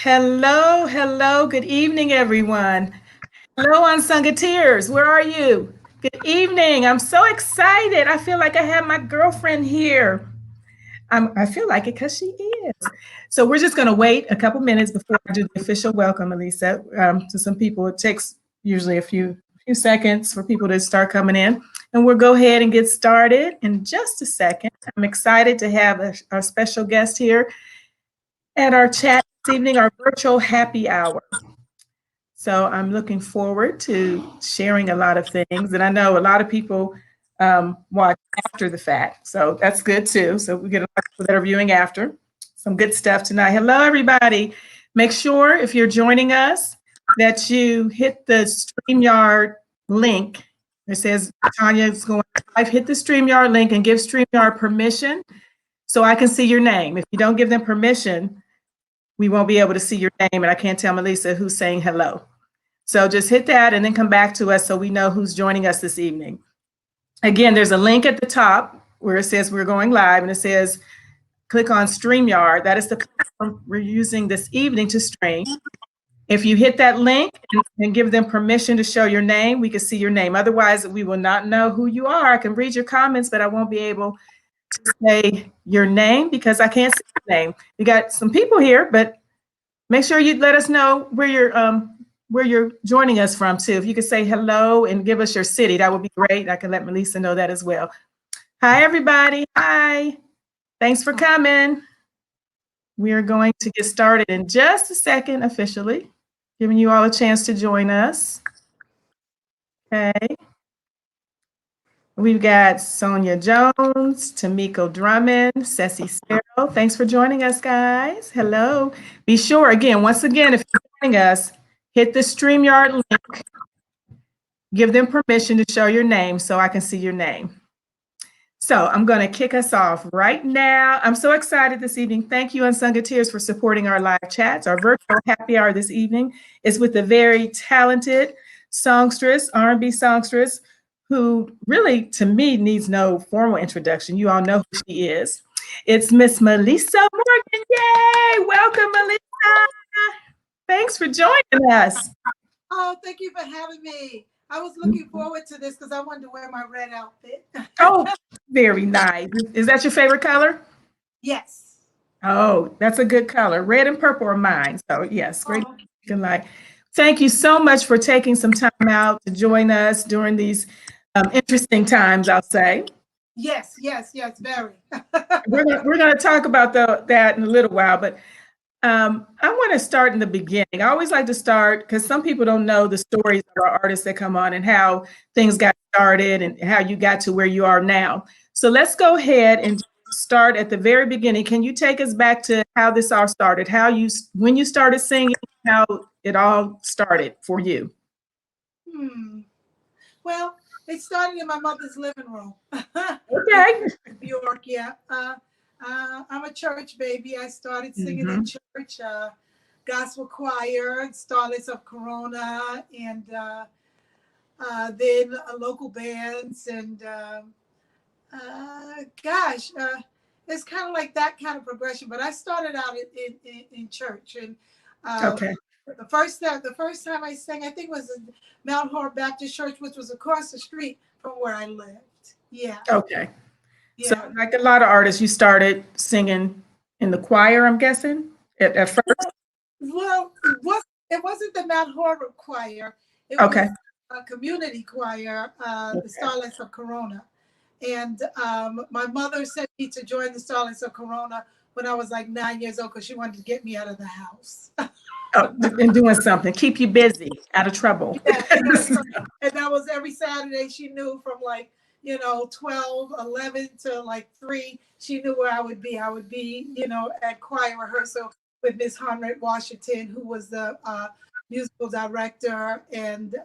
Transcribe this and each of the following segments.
Hello, hello, good evening, everyone. Hello, Unsungateers, where are you? Good evening. I'm so excited. I feel like I have my girlfriend here. I feel like it because she is. So we're just going to wait a couple minutes before I do the official welcome, Meli'sa, to some people. It takes usually a few seconds for people to start coming in, and we'll go ahead and get started in just a second. I'm excited to have our special guest here at our chat this evening, our virtual happy hour. So I'm looking forward to sharing a lot of things. And I know a lot of people watch after the fact. So that's good too. So we get a lot of people that are viewing after. Some good stuff tonight. Hello, everybody. Make sure if you're joining us that you hit the StreamYard link. It says Tanya's going live. Hit the StreamYard link and give StreamYard permission so I can see your name. If you don't give them permission, we won't be able to see your name, and I can't tell Meli'sa who's saying hello. So just hit that and then come back to us so we know who's joining us this evening. Again, there's a link at the top where it says we're going live, and it says click on StreamYard. That is the platform we're using this evening to stream. If you hit that link and give them permission to show your name, we can see your name. Otherwise, we will not know who you are. I can read your comments, but I won't be able to say your name because I can't see your name. We got some people here, but make sure you let us know where you're joining us from too. If you could say hello and give us your city, that would be great. I can let Meli'sa know that as well. Hi, everybody. Hi. Thanks for coming. We are going to get started in just a second officially, giving you all a chance to join us. Okay. We've got Sonia Jones, Tamiko Drummond, Ceci Sparrow. Thanks for joining us, guys. Hello. Be sure, again, once again, if you're joining us, hit the StreamYard link. Give them permission to show your name so I can see your name. So I'm going to kick us off right now. I'm so excited this evening. Thank you, Unsungateers, for supporting our live chats. Our virtual happy hour this evening is with a very talented songstress, R&B songstress, who really, to me, needs no formal introduction. You all know who she is. It's Miss Meli'sa Morgan. Yay! Welcome, Meli'sa. Thanks for joining us. Oh, thank you for having me. I was looking forward to this because I wanted to wear my red outfit. Oh, very nice. Is that your favorite color? Yes. Oh, that's a good color. Red and purple are mine. So yes, great. Oh, Like, thank you so much for taking some time out to join us during these interesting times, I'll say. yes, very. We're gonna talk about that in a little while, but I want to start in the beginning. I always like to start because some people don't know the stories of our artists that come on and how things got started and how you got to where you are now. So let's go ahead and start at the very beginning. Can you take us back to how this all started? When you started singing, how it all started for you? Hmm. Well, it started in my mother's living room in Okay. New York. Yeah. I'm a church baby. I started singing in Mhm. church, gospel choir, Starlets of Corona, and then local bands and. Gosh, it's kind of like that kind of progression. But I started out in church, and uh, Okay. the first time I sang, I think was in Mount Horeb Baptist Church, which was across the street from where I lived. Yeah, Okay. So yeah. like a lot of artists, you started singing in the choir, I'm guessing, at first. Well, it wasn't the Mount Horeb choir. It Okay. was a community choir, the Okay. Starlights of Corona. And my mother sent me to join the Starlights of Corona when I was like 9 years old because she wanted to get me out of the house. Oh, and doing something, keep you busy, out of trouble. Yeah, yeah. So, and that was every Saturday. She knew from like, 12, 11 to like 3, she knew where I would be. I would be, at choir rehearsal with Miss Honred Washington, who was the musical director and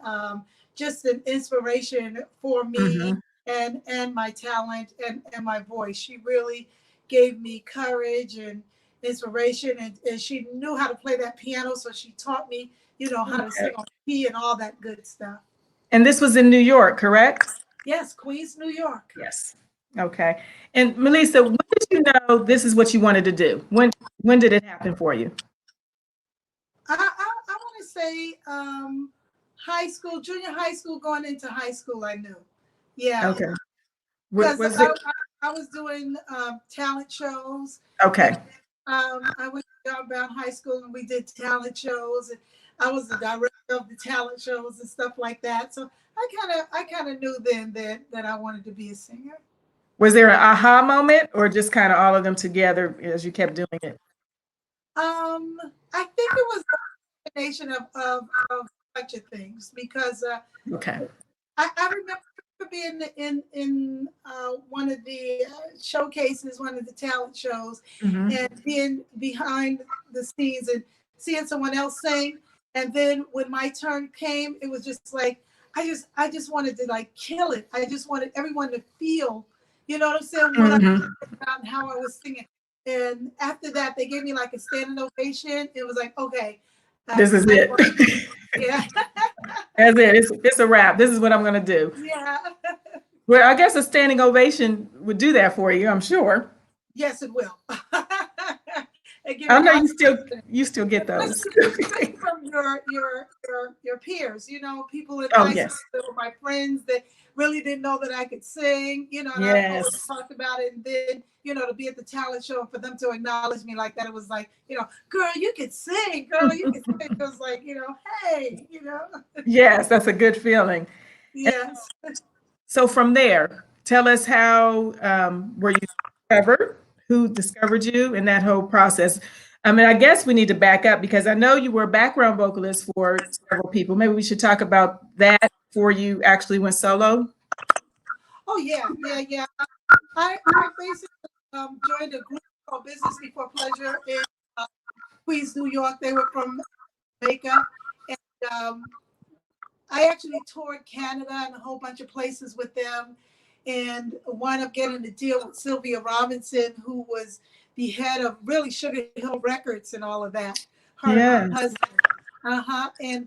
just an inspiration for me Mhm. and my talent and my voice. She really gave me courage and inspiration, and she knew how to play that piano, so she taught me how to sing Okay. on key and all that good stuff. And this was in New York, correct? Yes, Queens, New York. Yes. Okay. And Meli'sa, when did you know this is what you wanted to do? When did it happen for you? say high school, junior high school, going into high school. I knew, yeah, Okay. because Was it I was doing talent shows. You okay? know, I went to Brown High School and we did talent shows, and I was the director of the talent shows and stuff like that. So I kind of knew then that I wanted to be a singer. Was there an aha moment, or just kind of all of them together as you kept doing it? Um, I think it was a combination of a bunch of things because Okay. I remember being in one of the showcases, one of the talent shows, Hmm. and being behind the scenes and seeing someone else sing. And then when my turn came, it was just like I just wanted to like kill it. I just wanted everyone to feel, you know what I'm saying, what I Hmm. about and how I was singing. And after that, they gave me like a standing ovation. It was like, okay, This is I it. want, yeah, That's it. It's a wrap. This is what I'm going to do. yeah. Well, I guess a standing ovation would do that for you, I'm sure. Yes, it will. And give I you know lots of you still get those. especially from your peers, you know, people in Oh high school yes. that were my friends that really didn't know that I could sing, you know, and I always Yes. talked about it. And then, you know, to be at the talent show and for them to acknowledge me like that, it was like, you know, girl, you could sing, girl, you could sing. It was like, you know, hey, you know, Yes, that's a good feeling. And yes. so from there, tell us how were you discovered? Who discovered you in that whole process? I mean, I guess we need to back up because I know you were a background vocalist for several people. Maybe we should talk about that before you actually went solo. Oh yeah, yeah, yeah. I basically joined a group called Business Before Pleasure in uh, Queens, New York. They were from Jamaica, and I actually toured Canada and a whole bunch of places with them, and wound up getting a deal with Sylvia Robinson, who was the head of really Sugar Hill Records and all of that. Her and her Yes. husband. And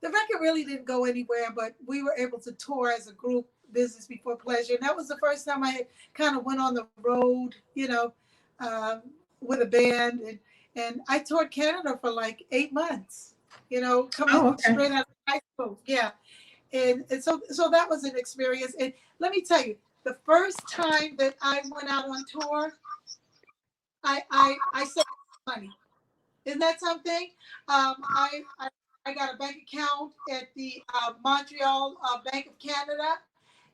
the record really didn't go anywhere, but we were able to tour as a group, Business Before Pleasure. And that was the first time I had kind of went on the road, you know, um, with a band. And I toured Canada for like 8 months, you know, coming Oh, okay. straight out of high school. Yeah. And so that was an experience. And let me tell you, the first time that I went out on tour, I saved money. Isn't that something? I got a bank account at the Montreal Bank of Canada,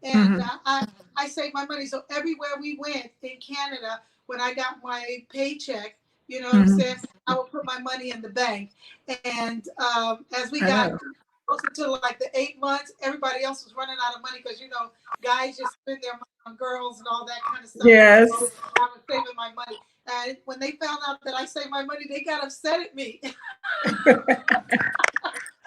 and Hmm. I saved my money. So everywhere we went in Canada, when I got my paycheck, you know what I'm Hmm. saying, I would put my money in the bank. And as we I got know. closer to like the 8 months, everybody else was running out of money because you know guys just spend their money on girls and all that kind of stuff. And Yes. I was saving my money. And when they found out that I saved my money, they got upset at me.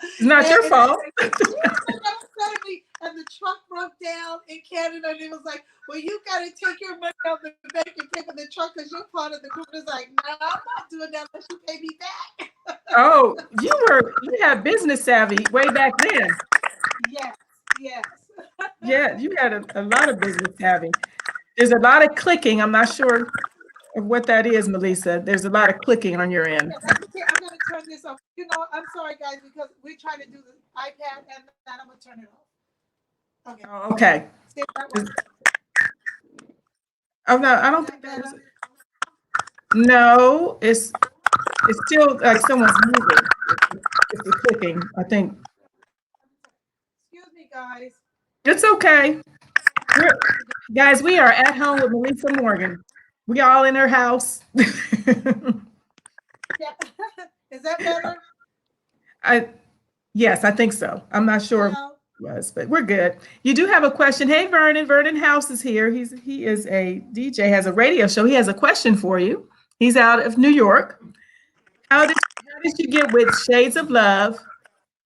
It's not your And fault. they got upset at me. And the truck broke down in Canada. And it was like, well, you got to take your money out the bank and pay for the truck because you're part of the group. It's like, no, I'm not doing that unless you pay me back. Oh, you had business savvy way back then. Yes, yes. Yeah, you had a lot of business savvy. There's a lot of clicking. I'm not sure of what that is, Meli'sa. There's a lot of clicking on your end. Okay, I'm going to turn this off. You know, I'm sorry, guys, because we're trying to do the iPad and then I'm going to turn it off. Okay. Oh, okay. See if that Is- works. Oh no, I Is don't that think that was better? it. No, it's still like someone's moving. It's the clicking. I think Excuse me, guys. it's okay. We're, guys, we are at home with Meli'sa Morgan. We all in her house. Yeah. Is that better? I Yes, I think so. I'm not sure what Hello? it was, but we're good. You do have a question. Hey, Vernon. Vernon House is here. He is a DJ, has a radio show. He has a question for you. He's out of New York. How did you get with Shades of Love?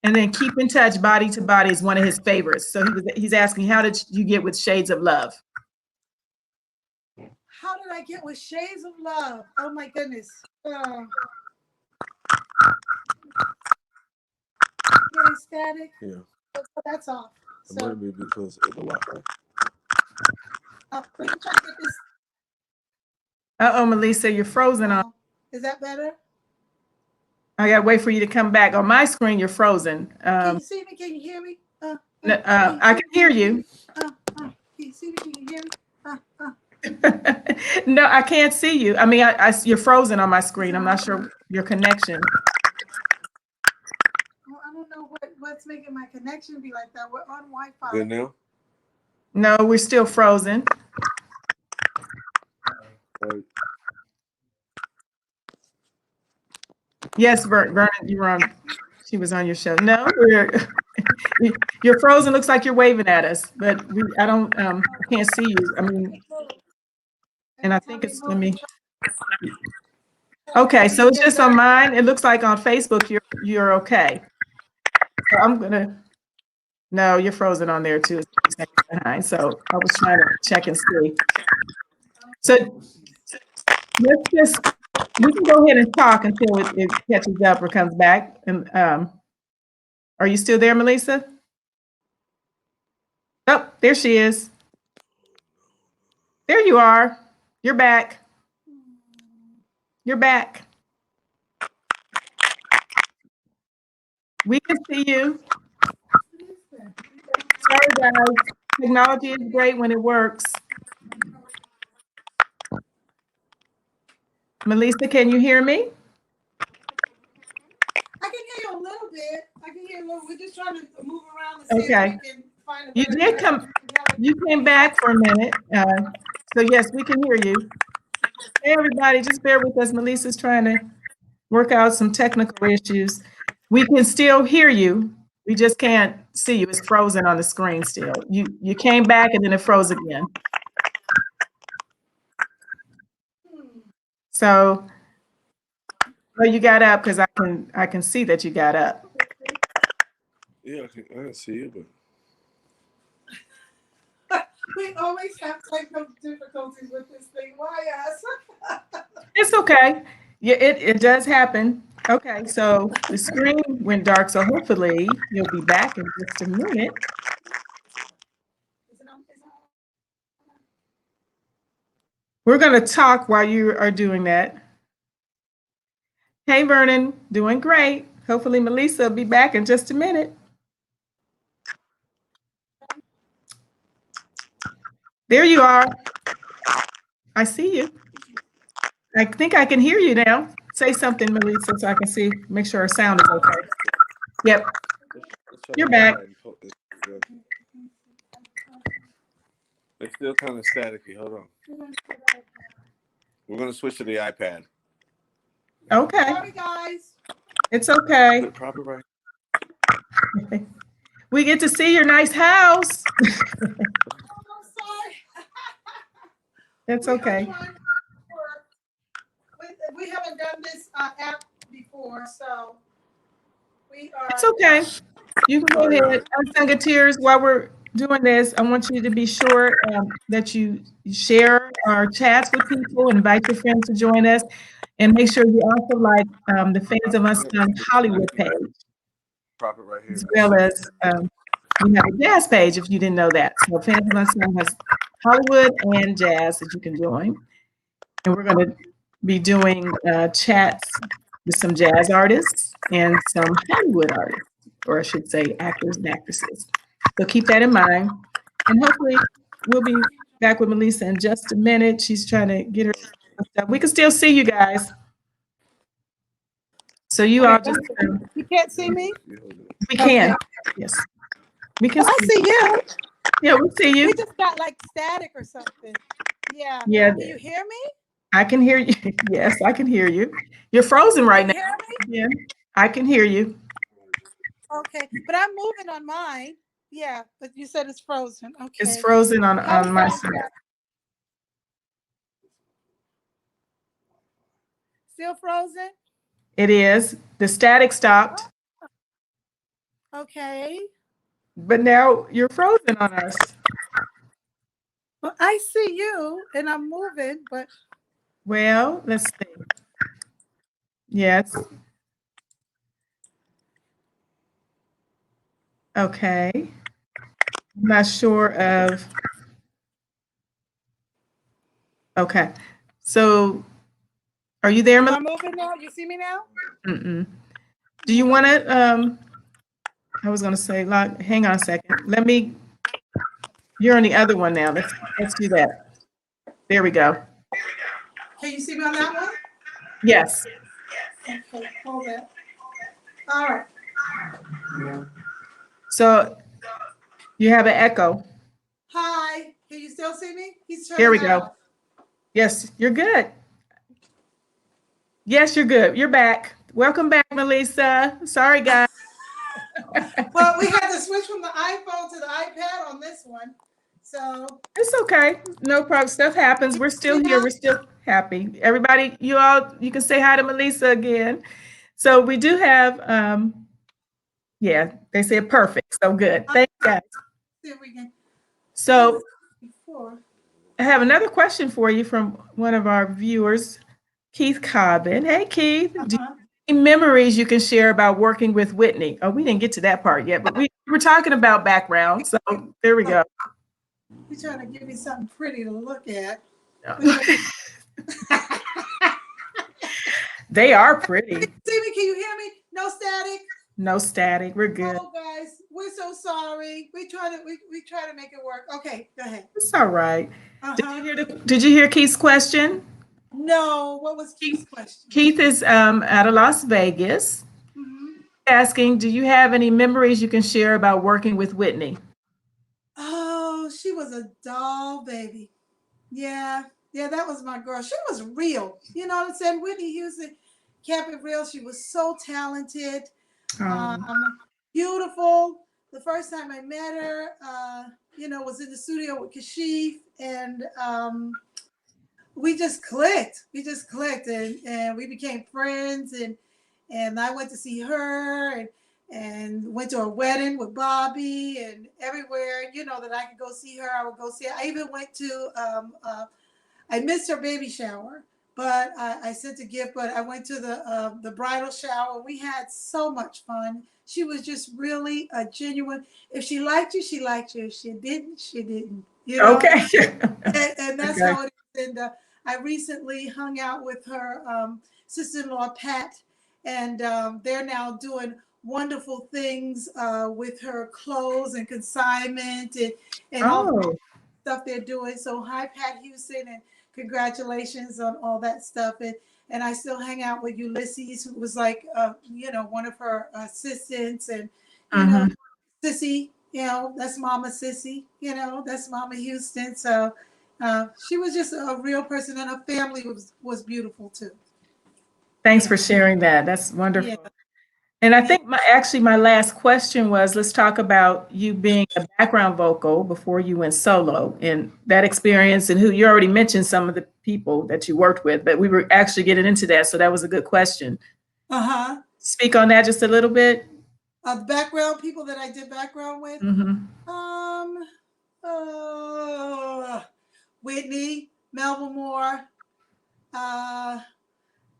And then Keep in Touch, Body to Body is one of his favorites. So he's asking, how did you get with Shades of Love? How did I get with Shades of Love? Oh my goodness. Getting static. Yeah, Oh, that's off. it might So be because of the Wi-Fi. let me try to get this. Uh-oh, Meli'sa, you're frozen on. Is that better? I gotta wait for you to come back. On my screen, you're frozen. Can you see me? Can you hear me? Can you I see can me? hear you. Can you see me? Can you hear me? No, I can't see you. I mean, you're frozen on my Is screen. it I'm on? not sure your connection. Well, I don't know what's making my connection be like that. We're on Wi-Fi. Good now? No, we're still frozen. Uh, Yes, Vernon, you were on. She was on your show. No, you're frozen. Looks like you're waving at us, but I don't. I can't see you. I mean, and I think it's. Let me. Okay, so it's just on mine. It looks like on Facebook you're okay. So I'm gonna. No, you're frozen on there too. Behind. So I was trying to check and see. So let's just. We can go ahead and talk until it catches up or comes back. And are you still there, Meli'sa? Oh, there she is. There you are. You're back. You're back. We can see you. Sorry, guys. Technology is great when it works. Meli'sa, can you hear me? I can hear you a little bit. I can hear a little. We're just trying to move around and see if Okay. we can find a You better did come. You came back for a minute. So yes, we can hear you. Hey, everybody, just bear with us. Melissa's trying to work out some technical issues. We can still hear you. We just can't see you. It's frozen on the screen still. You came back and then it froze again. So, well, you got up because I can see that you got up. yeah, I can see you, but We always have technical difficulties with this thing. Why us? It's okay. Yeah, it does happen. Okay, so the screen went dark, so hopefully you'll be back in just a minute. Is it on? We're going to talk while you are doing that. Hey, Vernon, doing great. Hopefully Meli'sa will be back in just a minute. There you are. I see you. I think I can hear you now. Say something, Meli'sa, so I can see, make sure our sound is okay. Yep, let's try you're the back. iPad and it's still kind of staticky. Hold on. We're going to switch to the iPad. Okay. Sorry, guys. It's okay. Put it proper right. We get to see your nice house. Oh, I'm sorry. It's okay. We haven't done this app before, so we are. It's okay. You can go ahead. Unsung Tears, while we're doing this, I want you to be sure that you share our chats with people, invite your friends to join us, and make sure you also like the Fans of Unsung Hollywood page, Proper right here. as well as we have a jazz page if you didn't know that. So Fans of Unsung has Hollywood and jazz that you can join. And we're going to be doing chats with some jazz artists and some Hollywood artists, or I should say actors and actresses. So keep that in mind. And hopefully we'll be back with Meli'sa in just a minute. She's trying to get her stuff. We can still see you guys. So you all just, You can't see me? we can. Yes. We can I see. see you. Yeah, we see you. We just got like static or something. Yeah. Yeah. Do you hear me? I can hear you. Yes, I can hear you. You're frozen right now. Can you hear me? Yeah, I can hear you. Okay. But I'm moving on mine. Yeah, but you said it's frozen. Okay. It's frozen on my side. Still frozen? It is. The static stopped, Okay. but now you're frozen on us. Well, I see you and I'm moving, but Well, let's see. Yes. Okay. I'm not sure of. Okay. So, are you there, am I Melissa? moving now? You see me now? Mm-mm. Do you want to? I was going to say, hang on a second. Let me. You're on the other one now. Let's do that. There we go. Can you see me on that one? Yes. Okay, hold that. All right. So you have an echo. Hi. Can you still see me? He's Here turning we that go. off. Yes, you're good. Yes, you're good. You're back. Welcome back, Meli'sa. Sorry, guys. Well, we had to switch from the iPhone to the iPad on this one. So, It's okay. No problem. Stuff happens. We're still here. yeah. We're still happy. Everybody, you can say hi to Meli'sa again. So we do have, yeah, they said perfect. So good. Thanks, guys. See if we can do So this before. I have another question for you from one of our viewers, Keith Cobbin. Hey, Keith. Do you Uh-huh. have any memories you can share about working with Whitney? Oh, we didn't get to that part yet, but we were talking about background. So there we go. You're trying to give me something pretty to look at. They are pretty. See me? Can you hear me? No static. No static. We're good. Oh, guys, we're so sorry. We try to make it work. Okay, go ahead. It's all right. Uh-huh. Did you hear Keith's question? No, what was Keith's question? Keith is out of Las Vegas Mm-hmm. asking, do you have any memories you can share about working with Whitney? Oh, she was a doll baby. Yeah, yeah, that was my girl. She was real. You know what I'm saying? Whitney Houston kept it real. She was so talented, Um, um, beautiful. The first time I met her, was in the studio with Kashif, and we just clicked. We just clicked, and we became friends. And I went to see her, and went to her wedding with Bobby, and everywhere that I could go see her, I would go see her. I even went to I missed her baby shower, but I sent a gift. But I went to the bridal shower. We had so much fun. She was just really a genuine. If she liked you, she liked you. If she didn't, she didn't. okay. And that's Okay. how it is. And I recently hung out with her sister-in-law Pat, and they're now doing wonderful things with her clothes and consignment, and all the Oh, stuff they're doing. So hi, Pat Houston, and congratulations on all that stuff. And I still hang out with Ulysses, who was like one of her assistants, and you know hmm. Sissy, that's Mama Sissy, that's Mama Houston. So she was just a real person, and her family was beautiful too. Thanks Yeah, for sharing that. That's yeah, wonderful. And I yeah. think my last question was, let's talk about you being a background vocal before you went solo and that experience, and who you already mentioned some of the people that you worked with, but we were actually getting into that. So that was a good question. Uh-huh. Speak on that just a little bit. The background people that I did background with, Hmm. um, uh, Whitney, Melba Moore, uh,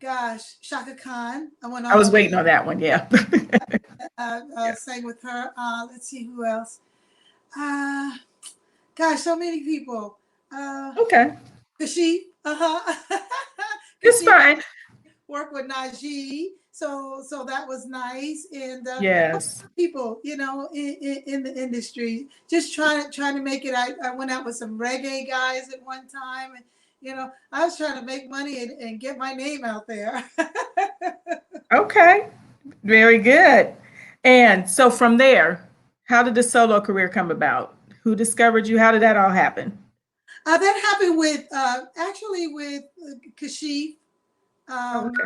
gosh, Shaka Khan. I went I on was to waiting on that one. Yeah. Yeah. sang with her. Let's see who else. Uh, Gosh, so many people. Okay. Kashi, uh-huh. It's Kashi fine. worked with Najee, so that was nice. And Yes. people, in the industry, just trying to make it. I went out with some reggae guys at one time, and I was trying to make money and get my name out there. Okay. Very good. And so from there, how did the solo career come about? Who discovered you? How did that all happen? That happened with actually with Kashif. Oh, Um, okay.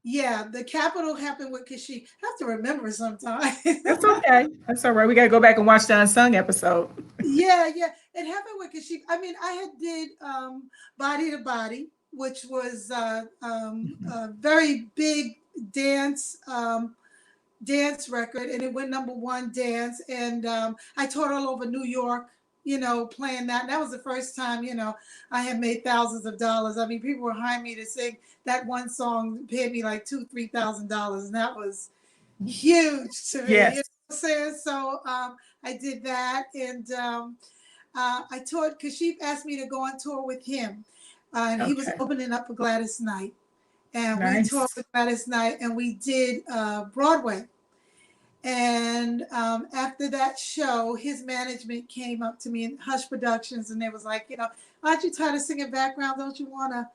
yeah, the capital happened with Kashif. I have to remember sometimes. That's okay. That's all right. We got to go back and watch the unsung episode. Yeah, yeah. It happened with Kashif. I mean, I had did Body to Body, which was a very big dance dance record, and it went number one dance. And I toured all over New York, playing that. And that was the first time, I had made thousands of dollars. I mean, people were hiring me to sing that one song, paid me like $2,000, $3,000, and that was huge to me. You know Yes. what I'm saying? So I did that, and I toured. Kashif asked me to go on tour with him, and he was Okay. opening up for Gladys Knight. and we toured Nice. with Gladys Knight, and we did Broadway. And after that show, his management came up to me in Hush Productions, and they was like, aren't you tired of singing background? Don't you want to,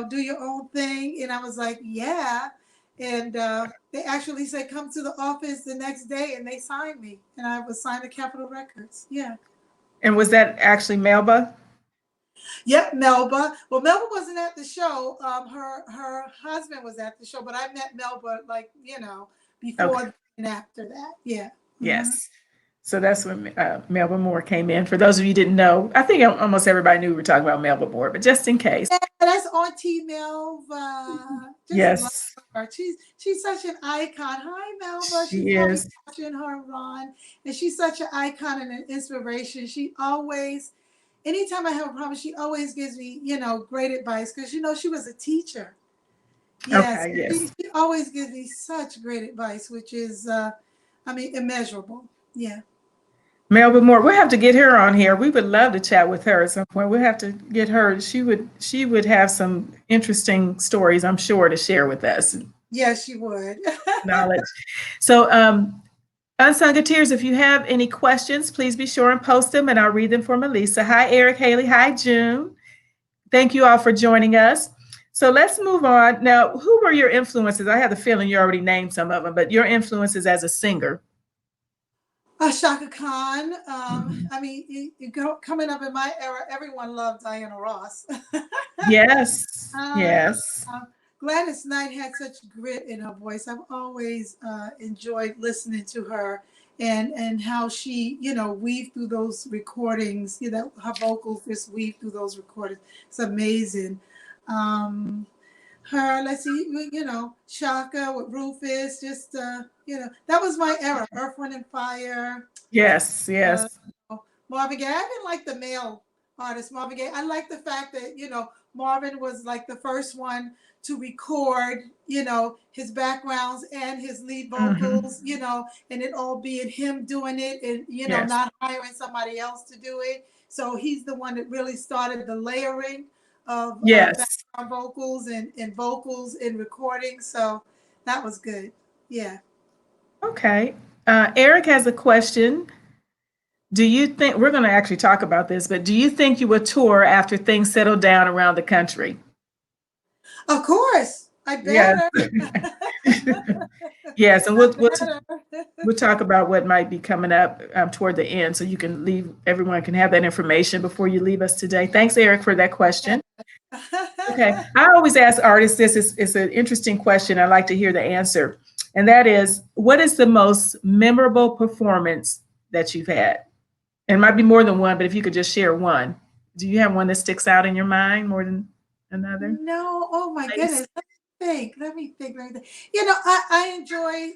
do your own thing? And I was like, yeah. And they actually said, come to the office the next day, and they signed me, and I was signed to Capitol Records. Yeah. And was that actually Melba? Yep, Melba. Well, Melba wasn't at the show. Her husband was at the show, but I met Melba like Okay. before and after that. Yeah. Hmm. Yes. So that's when Melba Moore came in. For those of you who didn't know, I think almost everybody knew we were talking about Melba Moore, but just in case. Yeah, that's Auntie Melva. Just love Yes, her. She's such an icon. Hi, Melva. She's she probably is. watching her run, and she's such an icon and an inspiration. She always, anytime I have a problem, she always gives me great advice because she was a teacher. Yes, Okay, yes. she always gives me such great advice, which is, immeasurable. Yeah. Melba Moore, we'll have to get her on here. We would love to chat with her at some point. We'll have to get her. She would have some interesting stories, I'm sure, to share with us. Yes, she would. Knowledge. So, Unsung Tears, if you have any questions, please be sure and post them and I'll read them for Meli'sa. Hi, Eric, Haley. Hi, June. Thank you all for joining us. So let's move on. Now, who were your influences? I have the feeling you already named some of them, but your influences as a singer. Shaka Khan. Mhm. Coming up in my era, everyone loved Diana Ross. Yes, uh, yes, uh, Gladys Knight had such grit in her voice. I've always enjoyed listening to her and how she, weaved through those recordings. Her vocals just weave through those recordings. It's amazing. Um, let's see, Shaka with Rufus. Just that was my era. Earth, Wind, and Fire. yes, Uh, yes. Marvin Gaye. I didn't like the male artist Marvin Gaye. I like the fact that Marvin was like the first one to record his backgrounds and his lead Hmm. vocals, and it all being him doing it, and Yes, not hiring somebody else to do it. So he's the one that really started the layering of yes. background vocals and vocals in recording. So that was good. Yeah. Okay. Eric has a question. Do you think we're going to actually talk about this, but do you think you would tour after things settle down around the country? Of course, I Yes. better. Yes, and I we'll better. we'll talk about what might be coming up toward the end, so you can leave. Everyone can have that information before you leave us today. Thanks, Eric, for that question. Okay, I always ask artists this. Is an interesting question. I like to hear the answer, and that is, what is the most memorable performance that you've had? And it might be more than one, but if you could just share one. Do you have one that sticks out in your mind more than another? No, oh my Nice. goodness. Let me think. Let me think. Let me think. I enjoy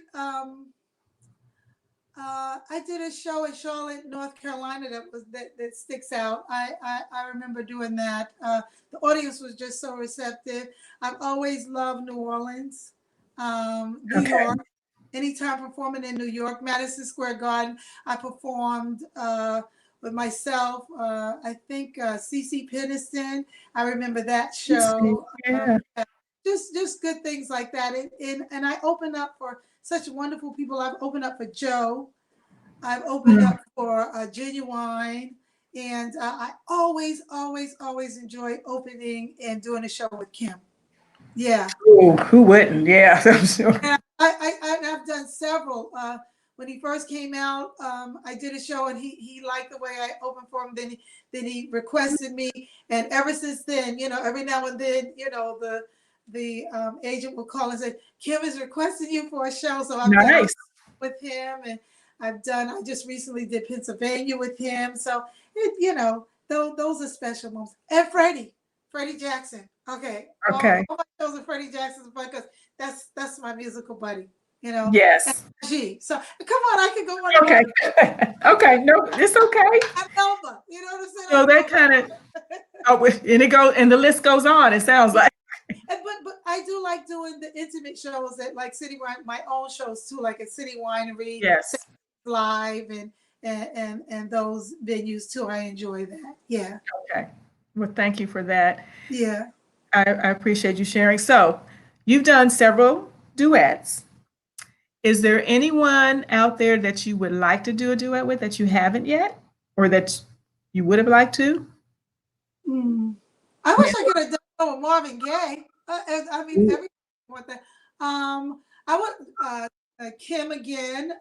I did a show in Charlotte, North Carolina that sticks out. I remember doing that. The audience was just so receptive. I've always loved New Orleans, New Okay. York. Anytime performing in New York, Madison Square Garden, I performed with myself. I think CC Peniston. I remember that show. Yeah. Yeah, just good things like that. And I opened up for such wonderful people. I've opened up for Joe. I've opened Mm. up for Genuine. And I always, always, always enjoy opening and doing a show with Kim. Yeah. Ooh, who wouldn't? Yeah, I'm sure. And I've done several. When he first came out, I did a show and he liked the way I opened for him. Then he requested me, and ever since then, every now and then, the agent will call and say, Kim is requesting you for a show. So I've done Nice. with him, and I just recently did Pennsylvania with him. So those are special moments. And Freddie Jackson. Okay, Okay. all my shows are Freddie Jackson's because that's my musical buddy. And Yes. G. So come on, I can go on and Okay. on. Okay. No, it's okay. I'm Elva. You know what I'm saying? So I'm that Elva. kind of, oh, and it goes, and the list goes on. It sounds like. But I do like doing the intimate shows at like City Wine, my own shows too, like at City Winery, Yes. Live, and those venues too. I enjoy that. Yeah, Okay. Well, thank you for that. yeah. I appreciate you sharing. So, You've done several duets. Is there anyone out there that you would like to do a duet with that you haven't yet, or that you would have liked to? Hmm. I wish I could have done it with Marvin Gaye. I mean, everyone want that. I want Kim again.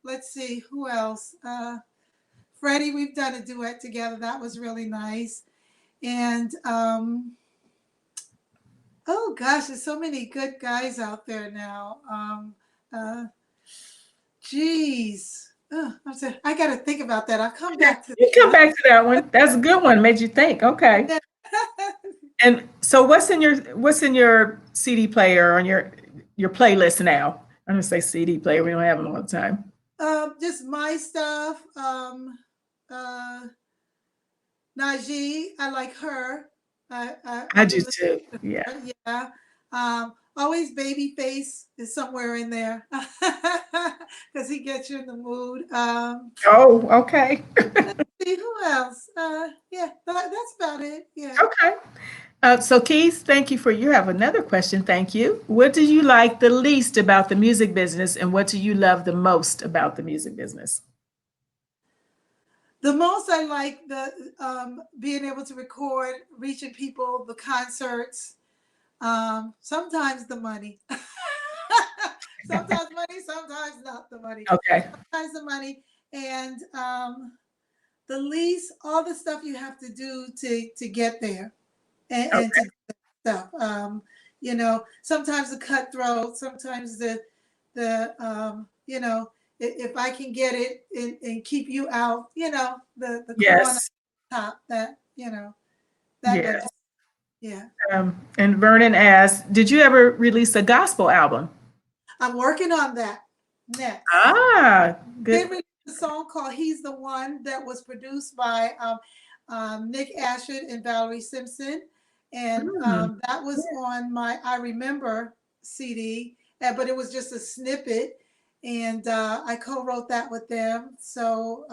Let's see who else. Freddie, we've done a duet together. That was really nice. And oh gosh, there's so many good guys out there now. Uh, Geez. I'm sorry. I got to think about that. I'll come back to You come back to that one. That's a good one. Made you think. Okay. that. And so, what's in your CD player on your playlist now? I'm gonna say CD player. We don't have them all the time. Just my stuff. Uh, Najee, I like her. I I've do been too. Yeah. listening to her. Yeah. Always Babyface is somewhere in there because he gets you in the mood. Oh, okay. See who else? Yeah, that's about it. Yeah. Okay. So Keith, thank you for you have another question. Thank you. What do you like the least about the music business, and what do you love the most about the music business? The most I like the being able to record, reaching people, the concerts. Sometimes the money. Sometimes money, sometimes not the money. Okay. Sometimes the money, and the least, all the stuff you have to do to get there, and Okay. to do stuff. Sometimes the cutthroat, sometimes if I can get it and keep you out, the corona Yes. top, that doesn't, Yes. yeah. And Vernon asked, "Did you ever release a gospel album?" I'm working on that next. Ah, good. Did release a song called "He's the One" that was produced by Nick Ashford and Valerie Simpson, and Mm, that was on my "I Remember" CD, but it was just a snippet, and I co-wrote that with them. So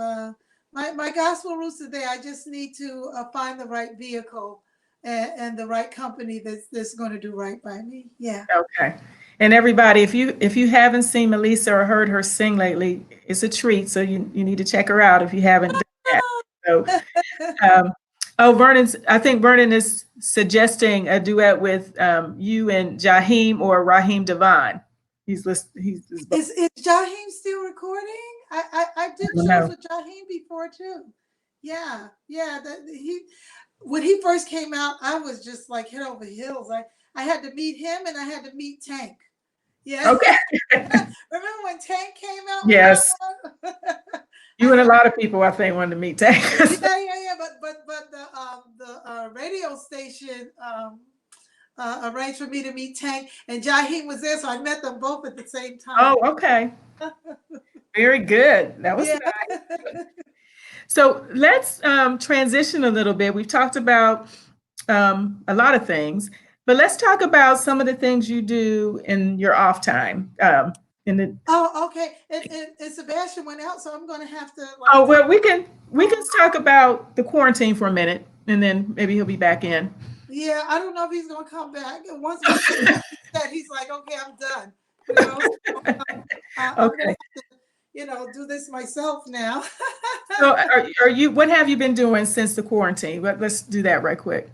my gospel roots are there. I just need to find the right vehicle and the right company that's going to do right by me. Yeah. okay. And everybody, if you haven't seen Meli'sa or heard her sing lately, it's a treat. So you need to check her out if you haven't done that. So, um, oh, I think Vernon is suggesting a duet with you and Jaheim or Raheem Devon. He's both. Is Jaheim still recording? I I did don't shows know. with Jaheim before too. Yeah, yeah. He when he first came out, I was just like head over heels. I had to meet him and I had to meet Tank. Yeah. Okay. Remember when Tank came out with that Yes. one? I You and a had lot of people, I think, wanted to meet yeah, Tank. yeah. But the radio station arranged for me to meet Tank, and Jaheim was there, so I met them both at the same time. Oh, okay. Very good. That was Yeah. nice. So let's transition a little bit. We've talked about a lot of things, but let's talk about some of the things you do in your off time. In the Oh, okay. And Sebastian went out, so I'm going to have to Oh, like take. well, we can talk about the quarantine for a minute, and then maybe he'll be back in. Yeah, I don't know if he's going to come back. And once he said, he's like, okay, I'm done. You know, so, I'm going to Okay. have to, do this myself now. So, are you? What have you been doing since the quarantine? Let's do that right quick.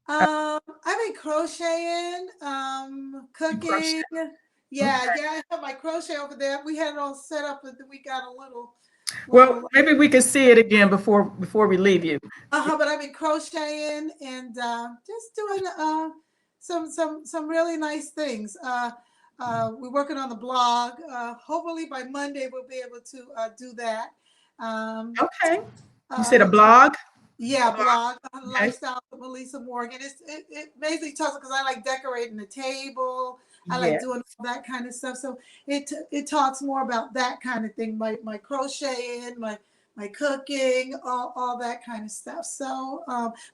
I've been crocheting, You crochet. cooking. Okay. Yeah, I have my crochet over there. We had it all set up, but then we got a Well, little. maybe we can see it again before we leave you. But I've been crocheting and just doing some really nice things. We're working on the blog. Hopefully by Monday we'll be able to do that. Um, Okay. You said a uh, blog. yeah, blog Okay. lifestyle with Meli'sa Morgan. It basically talks because I like decorating the table. I like Yeah. doing all that kind of stuff. So it talks more about that kind of thing. My crocheting, my cooking, all that kind of stuff. So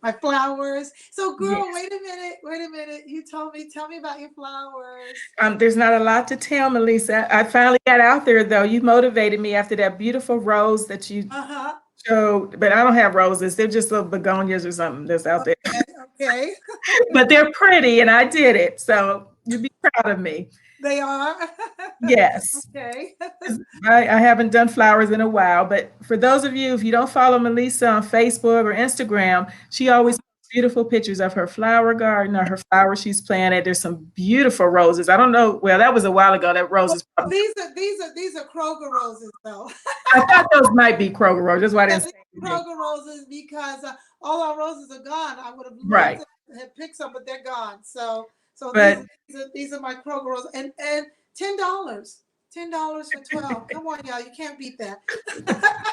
my flowers. So girl, Yes. wait a minute. Tell me about your flowers. There's not a lot to tell, Melissa. I finally got out there though. You motivated me after that beautiful rose that you Uh-huh. showed, but I don't have roses. They're just little begonias or something that's out there. Okay, okay. But they're pretty, and I did it. So you'd be proud of me. They are. Yes. Okay. I haven't done flowers in a while, but for those of you, if you don't follow Meli'sa on Facebook or Instagram, she always posts beautiful pictures of her flower garden or her flowers she's planted. There's some beautiful roses. I don't know. Well, that was a while ago. That rose Well, is probably, these are Kroger roses though. I thought those might be Kroger roses. That's why I Yeah, didn't say these anything. are Kroger roses because all our roses are gone. I would have loved Right. to have picked some, but they're gone. So But these are my Kroger roses, and $10. $10 for 12. Come on, y'all. You can't beat that.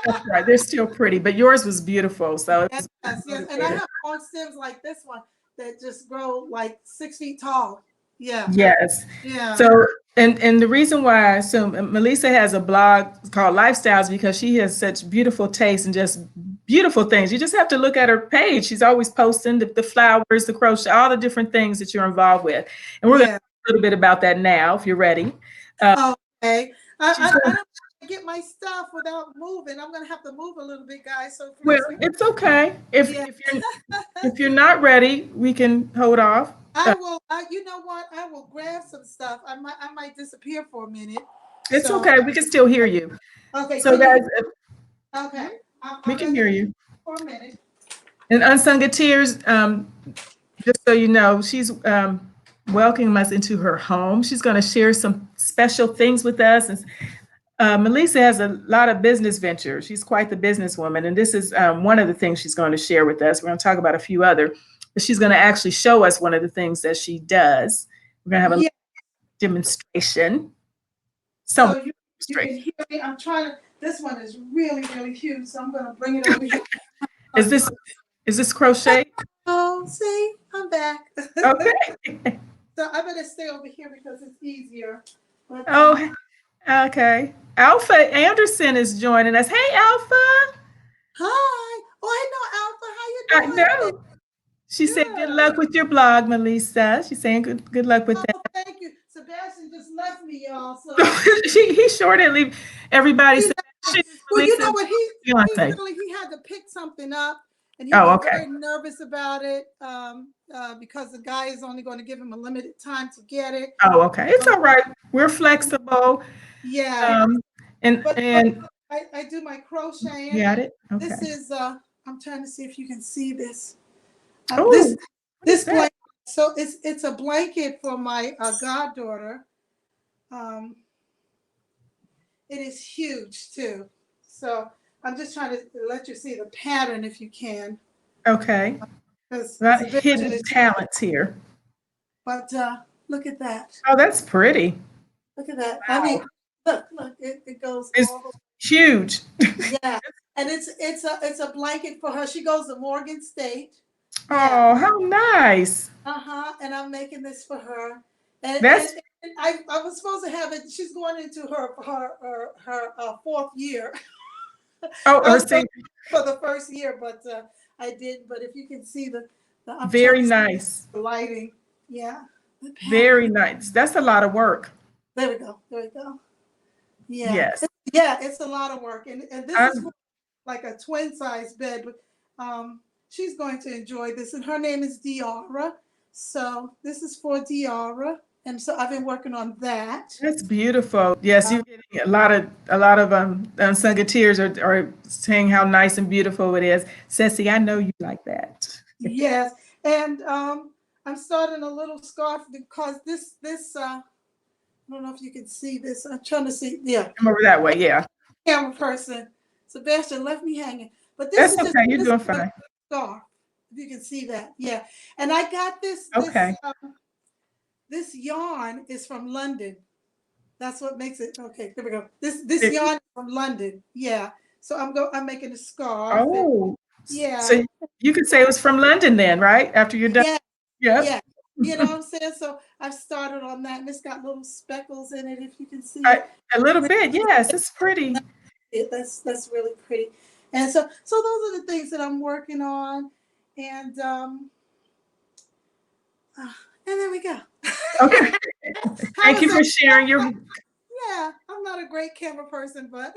that's right. They're still pretty, but yours was beautiful. So it Yes, was yes. And I motivated. have long stems like this one that just grow like 6 feet tall. Yeah, Yes. yeah, So, and the reason why, so Meli'sa has a blog called Lifestyles because she has such beautiful taste and just beautiful things. You just have to look at her page. She's always posting the flowers, the crochet, all the different things that you're involved with. And we're going to yeah. talk a little bit about that now, if you're ready. Okay. She's I going, don't want to get my stuff without moving. I'm gonna have to move a little bit, guys. So well, please, it's okay. yeah. If you're not ready, we can hold off. I will. You know what? I will grab some stuff. I might disappear for a minute. It's So okay. We can still hear you. okay. So, Can you guys, hear? Okay. we I'm can gonna hear you. for a minute. And Unsung Tears, just so you know, she's welcoming us into her home. She's going to share some special things with us. And Meli'sa has a lot of business ventures. She's quite the businesswoman, and this is one of the things she's going to share with us. We're going to talk about a few other, but she's going to actually show us one of the things that she does. We're going to have a Yeah. demonstration. So Some you can demonstration. hear me. I'm trying to. This one is really really huge, so I'm gonna bring it over here. Is this is this crochet? Oh, see, I'm back. Okay. So I better stay over here because it's easier. But Oh, okay. Alpha Anderson is joining us. Hey, Alpha. hi. Oh, I I know Alpha. How you doing? know. She said, "Good luck Good. with your blog, Meli'sa." She's saying, "Good luck with Oh, thank you. Sebastian just left me, y'all. So that." He sure didn't leave. Everybody he said, left me. "She is Well, you know Meli'sa's what? He fiance." really he had to pick something up, and he Oh, was okay. very nervous about it because the guy is only going to give him a limited time to get it. Oh, okay. It's So all right. We're flexible. yeah, Um, but and I do my you crocheting. got it. This Okay. is I'm trying to see if you can see this. This Oh, what is this that? blanket. So it's a blanket for my goddaughter. Um, it is huge too. So I'm just trying to let you see the pattern if you can, Okay. because Not Sebastian hidden is. talents here. But look at that. Oh, that's pretty. Look at that. I mean, Wow. look. It goes It's all. huge. Yeah, and it's a blanket for her. She goes to Morgan State. Yeah. Oh, how nice. And I'm making this for her. And, and, That's and I was supposed to have it. She's going into her fourth year. oh, I her was see, supposed to for the first year, but I didn't. But if you can see the I'm trying very to see nice. the lighting. Yeah, the pattern. Very nice. That's a lot of work. There we go. There we go. Yeah, Yes. yeah. It's a lot of work, and this is I'm for like a twin size bed. But she's going to enjoy this, and her name is Diara. So this is for Diara, and so I've been working on that. That's beautiful. Yes, Uh, you're getting a lot of unsung tears are saying how nice and beautiful it is. Ceci, I know you like that. yes, and I'm starting a little scarf because this I don't know if you can see this. I'm trying to see. Yeah, Come over that way. Yeah, camera person. Sebastian left me hanging, but this that's is just okay. You're this doing is a fine. scarf. If you can see that, yeah. And I got this Okay. this yarn is from London. That's what makes it okay. There we go. This It- yarn is from London. Yeah. So I'm making a scarf and oh, yeah, so you could say it was from London then, right? After you're done. yeah, Yep. yeah. You know what I'm saying? So I've started on that, and it's got little speckles in it. If you can see I, it, a little bit. Yes, it's pretty. that's really pretty. And so those are the things that I'm working on, and and there we go. Okay. How Thank was you that? for sharing your. Yeah, I'm not a great camera person, but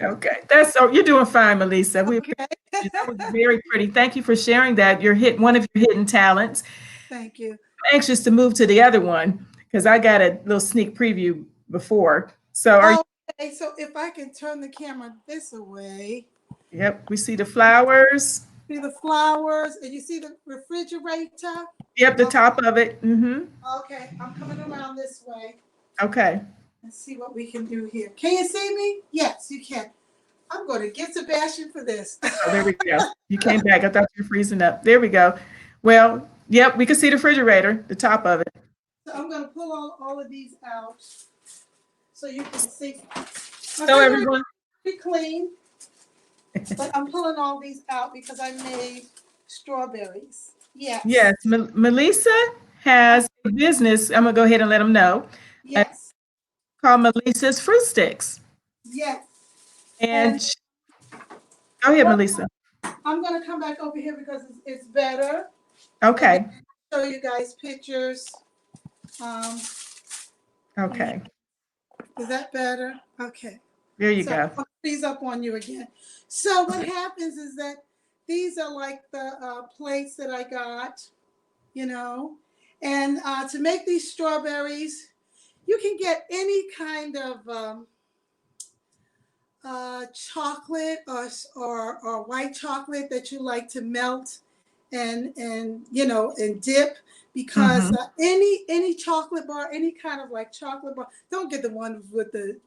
Okay, that's so you're doing fine, Meli'sa. We appreciate okay. you. That was very pretty. Thank you for sharing that. Your hit one of your hidden talents. Thank you. anxious to move to the other one because I got a little sneak preview before. So are you? Okay, so if I can turn the camera this away, Yep, we see the flowers. see the flowers, and you see the refrigerator. Yep, the Oh, top of it. Mm-hmm. okay, I'm coming around this way Okay. and see what we can do here. Can you see me? Yes, you can. I'm going to get Sebastian for this. Oh, there we go. You came back. I thought you were freezing up. There we go. Well, yep, we can see the refrigerator, the top of it. So I'm going to pull all of these out so you can see. My So refrigerator everyone. is pretty clean, but I'm pulling all these out because I made strawberries. Yes, Yes. Meli'sa has a business. I'm gonna go ahead and let them know. uh, Yes. Called Meli'sa's Fruit Sticks. Yes. And And go ahead, what Meli'sa. I'm going to come back over here because it's better. And then Okay. show you guys pictures. Um, Okay. is that better? Okay. There you So go. I'll freeze up on you again. So what happens is that these are like the plates that I got, you know, and to make these strawberries, you can get any kind of chocolate or white chocolate that you like to melt and you know and dip because Mm-hmm. any chocolate bar, any kind of like chocolate bar, don't get the one with the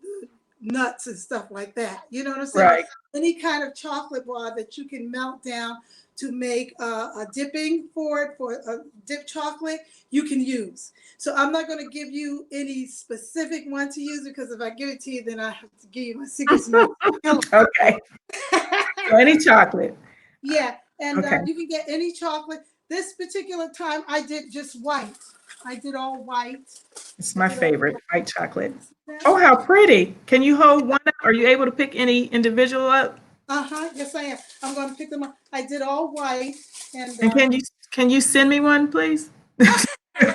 nuts and stuff like that, you know what I'm saying, but Right. any kind of chocolate bar that you can melt down to make a dipping for it, for a dip chocolate, you can use. So I'm not going to give you any specific one to use because if I give it to you, then I have to give you my secrets. Okay. So any chocolate. Yeah, and Okay. you can get any chocolate. This particular time, I did just white. I did all white. It's I my did all favorite, white. white chocolate. That. Oh, how pretty. Can you hold one up? Are you able to pick any individual up? Uh-huh. Yes, I am. I'm going to pick them up. I did all white, and And can you send me one, please? Send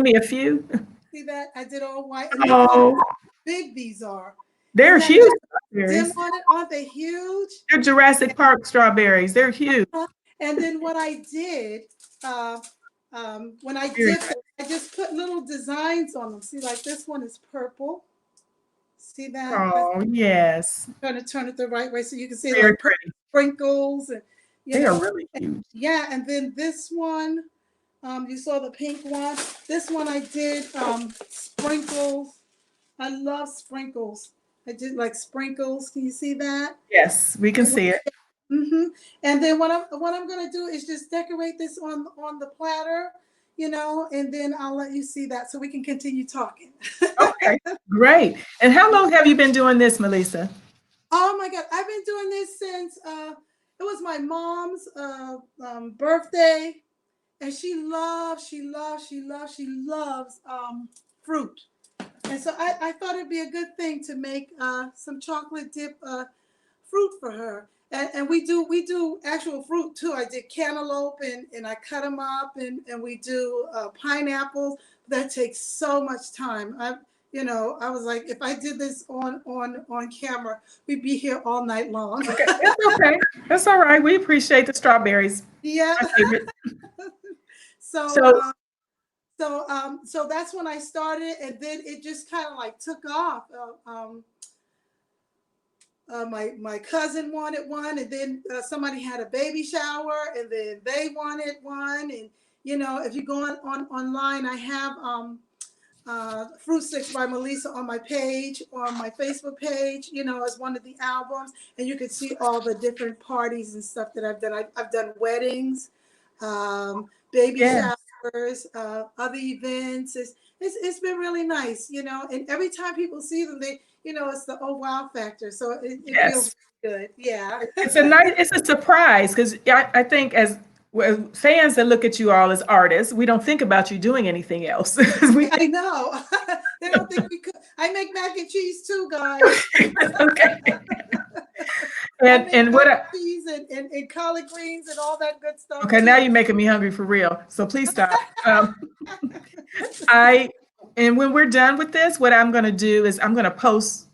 me a few. see that I did all white, and look how Oh, big these are. they're Isn't that huge dim strawberries. on it? Aren't they huge? They're Jurassic Park strawberries. They're huge. And then what I did, uh, when I Very dipped it, I just put little designs on them. See, like this one is purple. See that? Oh, yes. Trying to turn it the right way so you can see Very like purple pretty. sprinkles and you They are know. really huge. Yeah, and then this one, you saw the pink one. This one I did sprinkles. I love sprinkles. I did like sprinkles. Can you see that? Yes, we can see it. Mm-hmm. And then what I'm gonna do is just decorate this on the platter, you know, and then I'll let you see that so we can continue talking. Okay, great. And how long have you been doing this, Meli'sa? Oh my God, I've been doing this since it was my mom's birthday, and she loves fruit. And so I thought it'd be a good thing to make some chocolate dip fruit for her. And we do actual fruit too. I did cantaloupe and I cut them up and we do pineapples. That takes so much time. I was like, if I did this on camera, we'd be here all night long. Okay, it's okay. That's all right. We appreciate the strawberries. Yeah. My favorite. So So, so that's when I started, and then it just kind of like took off. My cousin wanted one, and then somebody had a baby shower, and then they wanted one. And if you go on online, I have Fruit Sticks by Meli'sa on my page, on my Facebook page, as one of the albums, and you can see all the different parties and stuff that I've done. I've done weddings, baby yeah, showers, other events. It's been really nice, and every time people see them, it's the oh wow factor. So it yes. feels good. Yeah. It's a surprise because I think as well, fans that look at you all as artists, we don't think about you doing anything else. We I think, know. They don't think we could. I make mac and cheese too, guys. okay. I And make and mac what? and cheese and collard greens and all that good stuff Okay, now too. you're making me hungry for real. So please stop. Um, I and when we're done with this, what I'm going to do is I'm going to post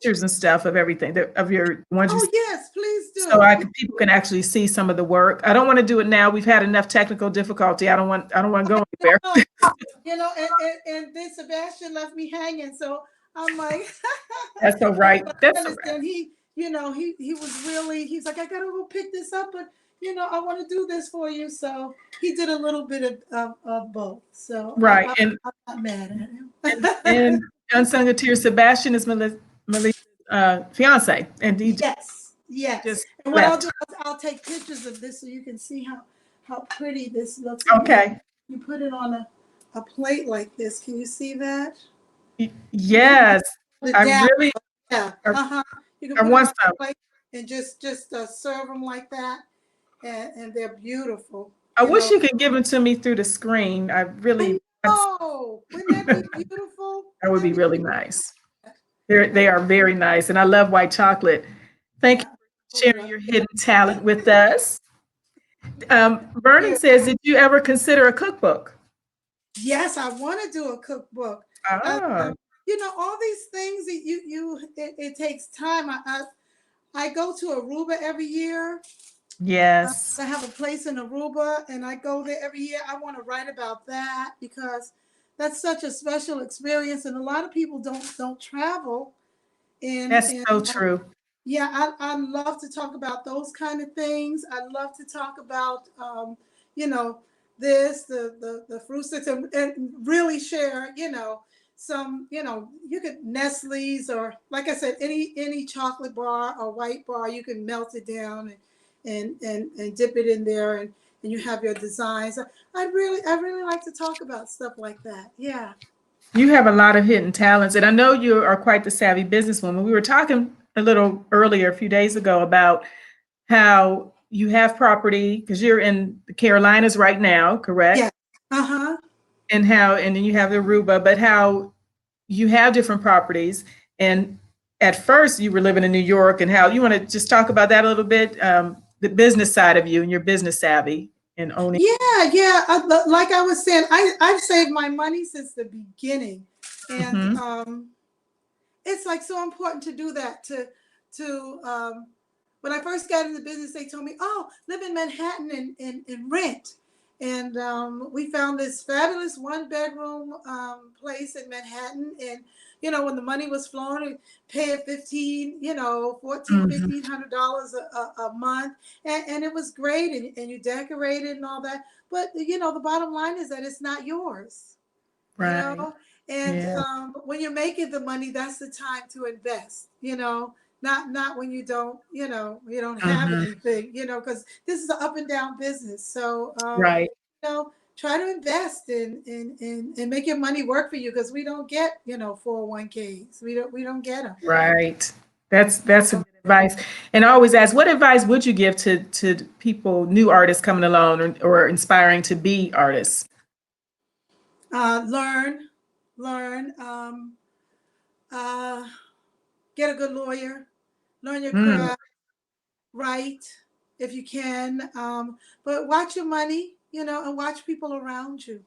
pictures and stuff of everything of your ones you, Oh yes, please so do. people can actually see some of the work. I don't want to do it now. We've had enough technical difficulty. I don't want to go anywhere. No, and then Sebastian left me hanging. So I'm like, That's all I right. That's all right. understand. He was really, he's like, I gotta go pick this up, but I want to do this for you. So he did a little bit of both. So Right. I'm not mad at him. And unsung tier Sebastian is Melissa's fiance, and he Yes, yes. just And what I'll left. do is I'll take pictures of this so you can see how pretty this looks. And Okay. you put it on a plate like this. Can you see that? Yes, The I down. really Yeah. I, You can I put it want on some. a plate and just serve them like that, and they're beautiful. I You wish know. you could give them to me through the screen. I I really know. Wouldn't that be beautiful? that Wouldn't would that be be really nice. They are very nice, and I love white chocolate. Thank you yeah. for Hold it sharing up. your hidden talent with us. Vernon Here. says, "Did you ever consider a cookbook?" Yes, I want to do a cookbook. Uh, Ah, um, all these things that it takes time. I go to Aruba every year. yes. I have a place in Aruba, and I go there every year. I want to write about that because that's such a special experience, and a lot of people don't travel. And That's so true. yeah, I love to talk about those kind of things. I love to talk about you know the fruit sticks, and really share some you could Nestle's, or like I said, any chocolate bar or white bar, you can melt it down and dip it in there, and you have your designs. I really like to talk about stuff like that. Yeah. You have a lot of hidden talents, and I know you are quite the savvy businesswoman. We were talking a little earlier, a few days ago, about how you have property because you're in the Carolinas right now, Yeah. correct? Uh-huh. And then you have Aruba, but how you have different properties. And at first, you were living in New York, and how you want to just talk about that a little bit, the business side of you and your business savvy and owning. Yeah, yeah. Like I was saying, I've saved my money since the beginning, and Hmm. it's like so important to do that. To When I first got into business, they told me, "Oh, live in Manhattan and rent." And we found this fabulous one bedroom place in Manhattan. And when the money was flowing, we pay it 15, 14, Hmm. $1,500 a month, and it was great. And you decorated and all that. But the bottom line is that it's not yours you Right. know and Yeah. when you're making the money, that's the time to invest, not when you don't have Hmm. anything, because this is an up and down business. So Right. try to invest and make your money work for you, because we don't get 401ks. We don't get them. Right. That's a good advice. And I always ask, what advice would you give to people, new artists coming along, or inspiring to be artists? Learn, uh, get a good lawyer, learn your Mm, craft, write if you can, but watch your money, and watch people around you.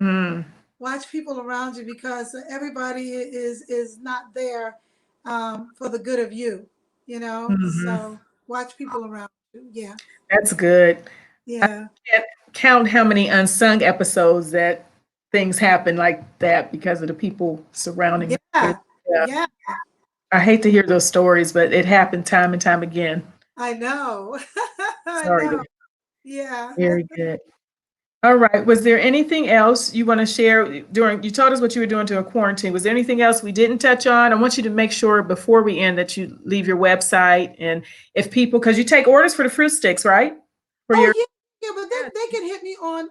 mm, Watch people around you, because everybody is not there for the good of you, mhm. so watch people around you. Yeah. That's good. I Yeah. can't count how many unsung episodes that things happen like that because of the people surrounding us. Yeah. Yeah. Yeah. I hate to hear those stories, but it happened time and time again. I know. I Sorry to know. Yeah. Very good. All right. Was there anything else you want to share during, you told us what you were doing during quarantine. Was there anything else we didn't touch on? I want you to make sure before we end that you leave your website, and if people, because you take orders for the fruit sticks, right? For Oh your, yeah. Yeah, but yeah. they can hit me on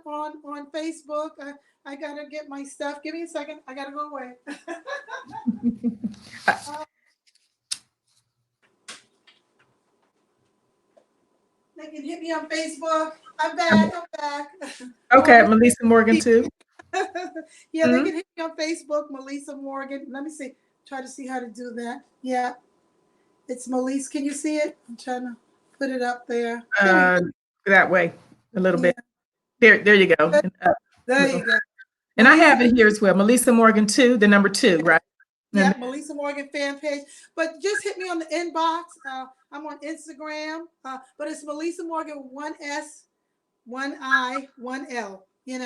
Facebook. I gotta get my stuff. Give me a second. I gotta go away. They can hit me on Facebook. I'm back. I'm back. Or Okay, Melissa Morgan too. yeah, they Mhm. can hit me on Facebook, Meli'sa Morgan. Let me see. Try to see how to do that. Yeah, it's Meli'sa. Can you see it? I'm trying to put it up there. There we go. Uh, that way a little Yeah, bit. There you go. And up a there little. you go. And I Meli'sa. have it here as well. Melissa Morgan two, the number two, right? And Yeah, Meli'sa Morgan fan page. But just hit me on the inbox. I'm on Instagram, but it's Meli'sa Morgan, one S, one I, one L. and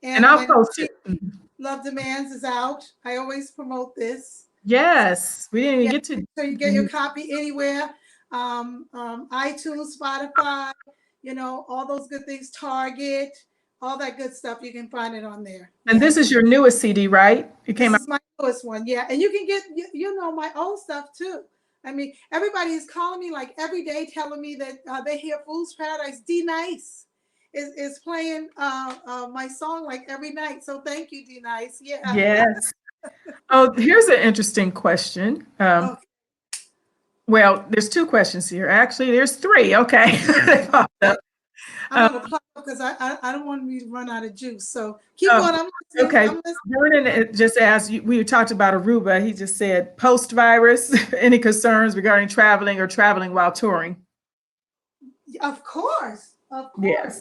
And I'll my new post CD, it. Mhm. Love Demands, is out. I always promote this. Yes, we didn't even Yeah, get to. so you get your copy anywhere. iTunes, Spotify, all those good things, Target, all that good stuff. You can find it on there. And this Yes. is your newest CD, right? It This came out. is my newest one. Yeah. And you can get, my old stuff too. I mean, everybody is calling me like every day telling me that they hear Fool's Paradise. D Nice is playing my song like every night. So thank you, D Nice. Yeah. Yes. Oh, here's an interesting question. Okay. Well, there's two questions here. Actually, there's three. Okay. They popped up. I'm Um, gonna plug because I don't want me to run out of juice. So keep oh, going. I'm listening. okay. I'm listening. Vernon just asked, we talked about Aruba. He just said, post virus, any concerns regarding traveling or traveling while touring? Of course, of course. Yes.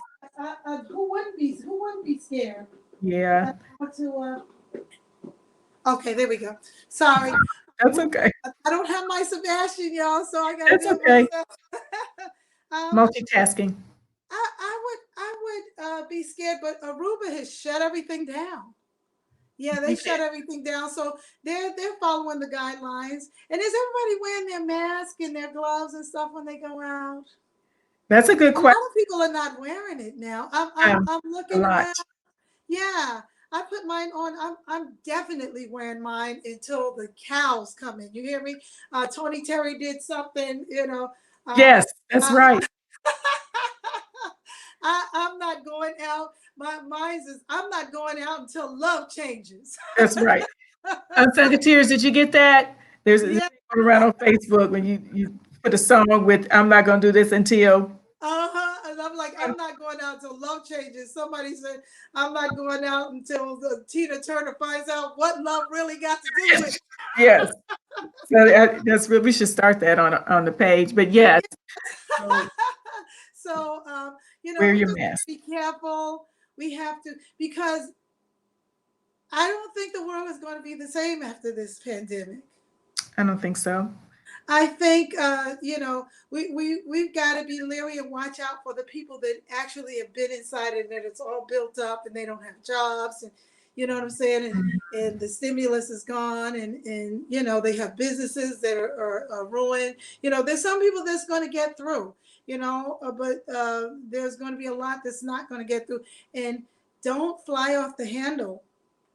Who wouldn't be scared? I Yeah. want to. Okay, there we go. Sorry, That's okay. I don't have my Sebastian, y'all, so I got to That's do it okay. myself. um, Multitasking. I would be scared, but Aruba has shut everything down. Yeah, they You shut can. everything down, so they're following the guidelines. And is everybody wearing their mask and their gloves and stuff when they go out? That's a good A lot question. of people are not wearing it now. I'm A looking lot. around. Yeah, I put mine on. I'm definitely wearing mine until the cows come in. You hear me? Tony Terry did something. Yes, that's I, right. I'm not going out. Mine is I'm not going out until love changes. That's right. Unsung Tears, did you get that? There's a Yeah. going around on Facebook when you put a song with "I'm not gonna do this until." And I'm like, I'm not going out until love changes. Somebody said, I'm not going out until the Tina Turner finds out what love really got to do with it. Yes, so that's what we should start that on the page. But yes, so So, wear we your just mask. be careful. We have to, because I don't think the world is going to be the same after this pandemic. I don't think so. I think we've got to be leery and watch out for the people that actually have been inside and that it's all built up and they don't have jobs, and you know what I'm saying, and the stimulus is gone, and they have businesses that are ruined. There's some people that's going to get through, but there's going to be a lot that's not going to get through. And don't fly off the handle.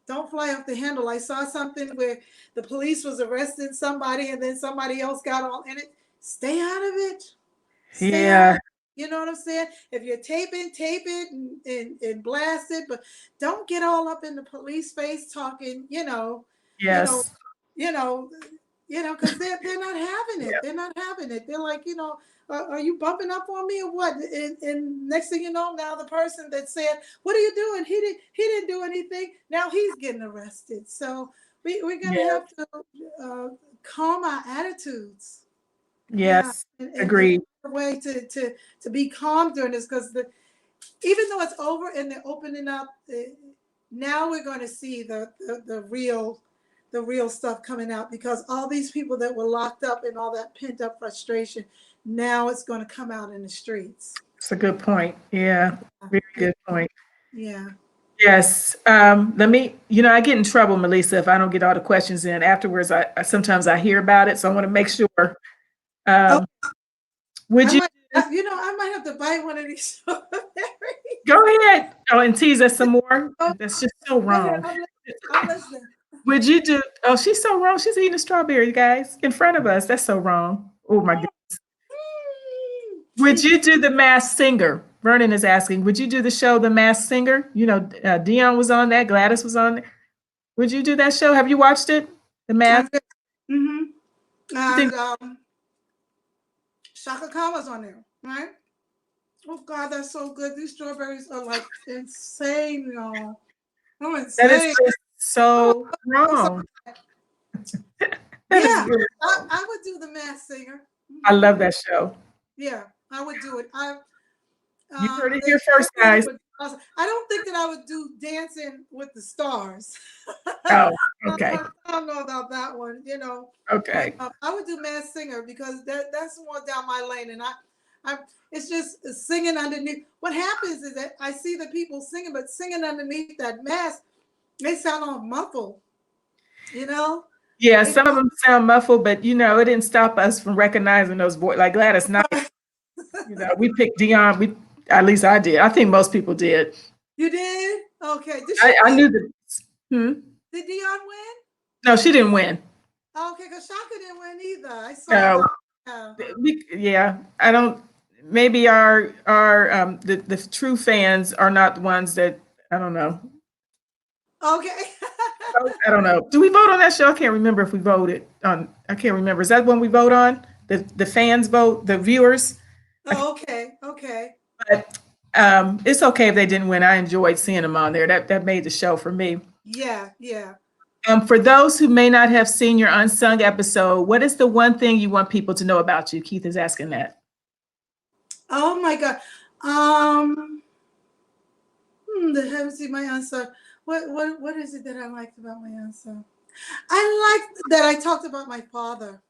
Don't fly off the handle. I saw something where the police was arresting somebody and then somebody else got all in it. Stay out of it. Stay out of Yeah. it. You know what I'm saying? If you're taping, tape it and blast it, but don't get all up in the police face talking, you know, Yes. you know, because they're not having it. Yeah. They're not having it. They're like, are you bumping up on me or what? And next thing you know, now the person that said, "What are you doing?" He didn't do anything. Now he's getting arrested. So we're gonna Yeah. have to uh, calm our attitudes. Yeah, Yes. and Agreed. a way to be calm during this, because even though it's over and they're opening up, now we're going to see the real stuff coming out, because all these people that were locked up and all that pent up frustration, now it's going to come out in the streets. It's a good point. Yeah. Very Yeah, good point. yeah. Yes. Let me, I get in trouble, Melissa, if I don't get all the questions in afterwards. Sometimes I hear about it, so I want to make sure. Oh, Um, would I you might, I might have to buy one of these strawberries. go ahead? Oh, and tease us some more. Oh, That's just so go ahead. wrong. I'm listening. Would you do? Oh, she's so wrong. She's eating a strawberry, guys, in front of us. That's so wrong. Oh my God. Would She's you do the Masked Singer? Vernon is asking. Would you do the show The Masked Singer? Dion was on that. Gladys was on. Would you do that show? Have you watched it? The Mask. Mm-hmm. You think? And Shaka Khan was on there, right? Oh God, that's so good. These strawberries are like insane, y'all. I'm That is insane. just Oh, so I'm sorry. wrong. That is Yeah, really wrong. I would do the Masked Singer. I Hmm. love that show. Yeah, I would do it. You heard it The here first, strawberries guys. would be awesome. I don't think that I would do Dancing with the Stars. Oh, I okay. don't know about that one, but Okay. I would do Masked Singer because that's more down my lane, and I it's just singing underneath. What happens is that I see the people singing, but singing underneath that mask, they sound all muffled, you know. Yeah, They some of them sound muffled, but it didn't stop us from recognizing those voices. Like Gladys Knight, we picked Dion. We At least I did. I think most people did. You did? Okay. Did she I win? knew that. Hmm? Did Dion win? No, she didn't win. Okay, because Shaka didn't win either. I saw No, that. Yeah. yeah, I don't. Maybe our the true fans are not the ones that I don't know. Okay. I don't know. Do we vote on that show? I can't remember if we voted on. I can't remember. Is that one we vote on? The fans vote, the viewers. I Oh, okay. Okay. But it's okay if they didn't win. I enjoyed seeing them on there. That made the show for me. Yeah. Yeah. For those who may not have seen your unsung episode, what is the one thing you want people to know about you? Keith is asking that. Oh my God. Um. The haven't seen my answer. What is it that I liked about my answer? I liked that I talked about my father.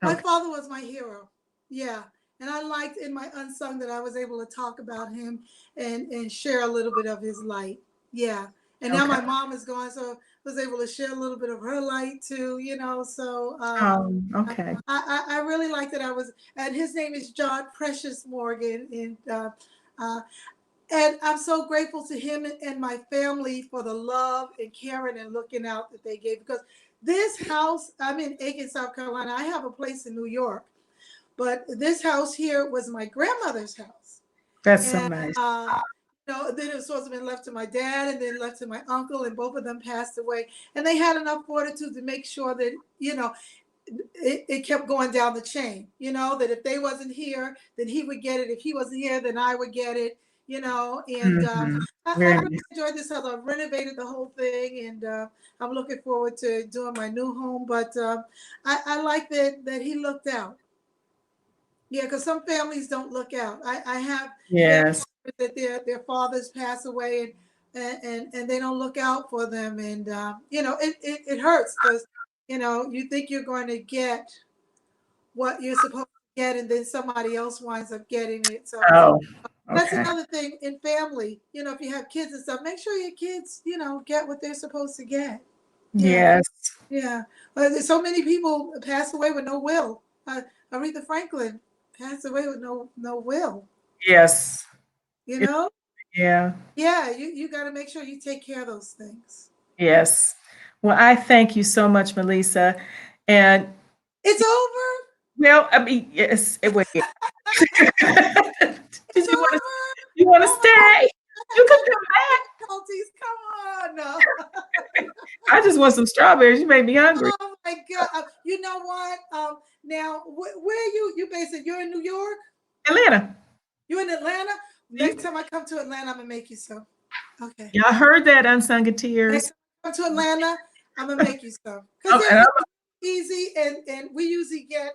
My Okay. father was my hero. Yeah. And I liked in my unsung that I was able to talk about him and share a little bit of his light. Yeah. And now Okay. my mom is gone, so I was able to share a little bit of her light too, So Okay. I really like that I was, and his name is John Precious Morgan. Uh, and I'm so grateful to him and my family for the love and caring and looking out that they gave. Because this house, I'm in Aiken, South Carolina. I have a place in New York, but this house here was my grandmother's house. That's so And, nice. then it was supposed to have been left to my dad and then left to my uncle, and both of them passed away. And they had enough fortitude to make sure that, it kept going down the chain, that if they wasn't here, then he would get it. If he wasn't here, then I would get it, and Mhm. I Very really nice. enjoyed this house. I've renovated the whole thing, and I'm looking forward to doing my new home. But I like that he looked out. Yeah, because some families don't look out. I have family Yes. that their fathers pass away, and they don't look out for them, and it hurts because you think you're going to get what you're supposed to get, and then somebody else winds up getting it. So Oh, that's okay. another thing in family. If you have kids and stuff, make sure your kids get what they're supposed to get. Yeah, Yes. yeah. There's so many people pass away with no will. Aretha Franklin passed away with no will. Yes. You It, know? yeah. Yeah, you got to make sure you take care of those things. Yes. Well, I thank you so much, Melissa. And It's over. well, I mean, yes, it was. Did It's you want to? over. You want to Oh my God, stay? I You have can technical come difficulties. Come on. No. back. I just want some strawberries. You made me hungry. Oh my God. You know what? Now, where you based it? You're in New York? Atlanta. You in Atlanta? Next You, time I come to Atlanta, I'm gonna make you some. Okay. y'all heard that, Unsung Next Tears. time I come to Atlanta, I'm gonna make you some. Because And it's easy, and we usually get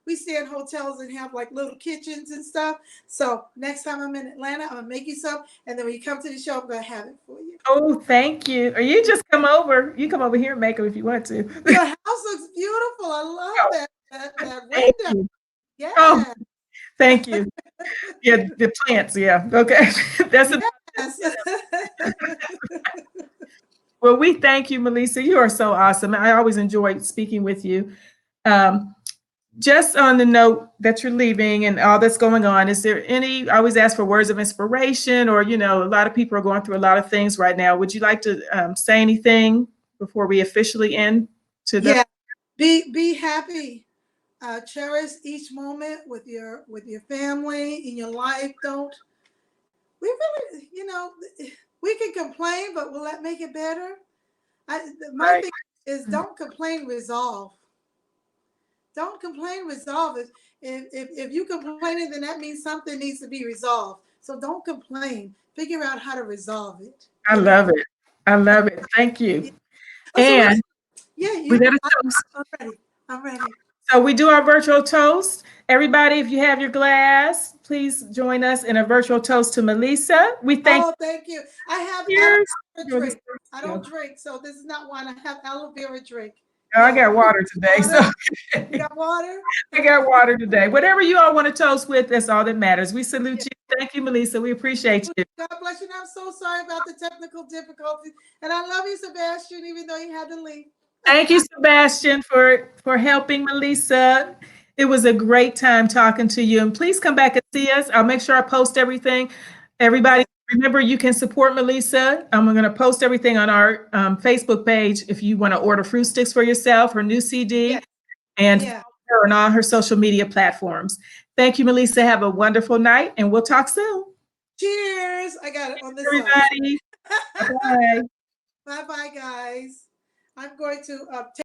we stay in hotels and have like little kitchens and stuff. So next time I'm in Atlanta, I'm gonna make you some, and then when you come to the show, I'm gonna have it for you. oh, thank you. Or you just come over. You come over here and make them if you want to. Your house looks beautiful. I love Oh, that thank window. you. Oh, Yeah. thank you. Yeah, the plants. Yeah. Okay. That's a Yes. well. We thank you, Melissa. You are so awesome. I always enjoy speaking with you. Um, just on the note that you're leaving and all that's going on, is there any? I always ask for words of inspiration, or a lot of people are going through a lot of things right now. Would you like to say anything before we officially end? To the Yeah. Be happy. Cherish each moment with your family in your life. Don't we really? We can complain, but will that make it better? My right. thing is don't complain. Resolve. Don't complain. Resolve it. If you complaining, then that means something needs to be resolved. So don't complain. Figure out how to resolve it. I love it. I love it. Thank Yeah. you. Oh, so And yeah, we you. got a toast. I'm ready. I'm ready. So we do our virtual toast. Everybody, if you have your glass, please join us in a virtual toast to Melissa. We thank Oh, thank you. I have you. a You're the drink. I don't drink, so this is not wine. I have aloe vera drink. I No. got water today, so Water? You got water? I got water today. Whatever you all want to toast with, that's all that matters. We salute Yeah. you. Thank you, Meli'sa. We appreciate you. God bless you. And I'm so sorry about the technical difficulties. And I love you, Sebastian, even though you had to leave. Thank you, Sebastian, for helping Meli'sa. It was a great time talking to you. And please come back and see us. I'll make sure I post everything. Everybody, remember you can support Meli'sa. I'm going to post everything on our Facebook page if you want to order fruit sticks for yourself, her new CD, Yeah. and Yeah. follow her on all her social media platforms. Thank you, Meli'sa. Have a wonderful night, and we'll talk soon. Cheers. I got it on this side. Everybody, bye. Bye bye, guys. I'm going to take